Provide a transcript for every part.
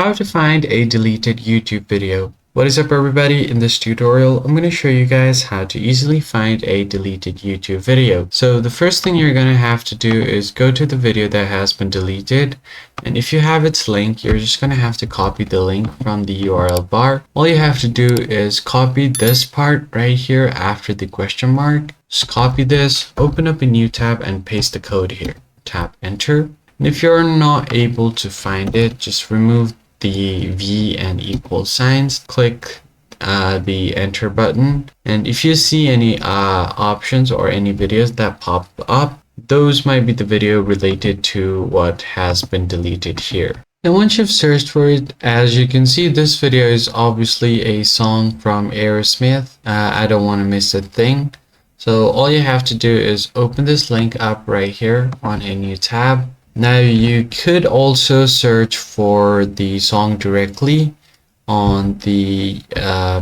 how to find a deleted YouTube video. What is up everybody? In this tutorial, I'm going to show you guys how to easily find a deleted YouTube video. So the first thing you're going to have to do is go to the video that has been deleted. And if you have its link, you're just going to have to copy the link from the URL bar. All you have to do is copy this part right here after the question mark. Just copy this, open up a new tab and paste the code here. Tap enter. And if you're not able to find it, just remove the V and equal signs, click the enter button, and if you see any options or any videos that pop up, those might be the video related to what has been deleted here. And once you've searched for it, as you can see, this video is obviously a song from Aerosmith. I Don't Want to Miss a Thing. So all you have to do is open this link up right here on a new tab. Now you could also search for the song directly on the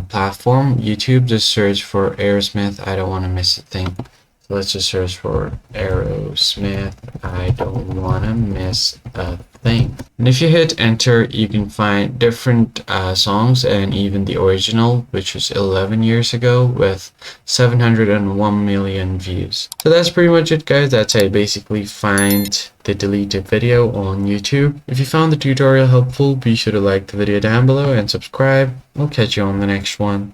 platform YouTube. Just search for Aerosmith, I Don't Want to Miss a Thing. So let's just search for Aerosmith, I Don't Want to Miss a Thing. And if you hit enter, you can find different songs and even the original, which was 11 years ago with 701 million views. So that's pretty much it, guys. That's how you basically find the deleted video on YouTube. If you found the tutorial helpful, be sure to like the video down below and subscribe. I'll catch you on the next one.